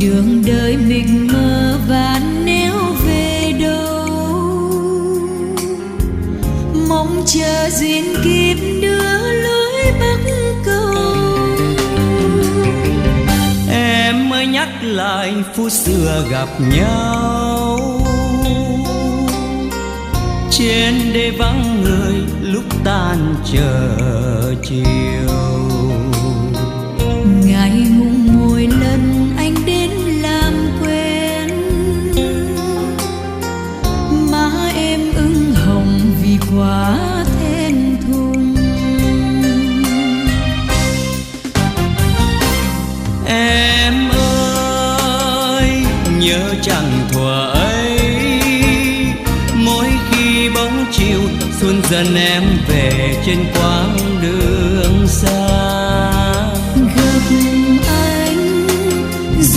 đường đời mình mơ và nếu về đâu mong chờ duyên kiếp đưa lối bắc cầu. Em mới nhắc lại phút xưa gặp nhau trên đê vắng người lúc tan chờ chiều. Ngày mùng mỗi lần anh đến làm quen má em ửng hồng vì quá thẹn thùng. Em ơi nhớ chẳng thuở ấy mỗi khi bóng chiều xuân dần em về trên quãng đường.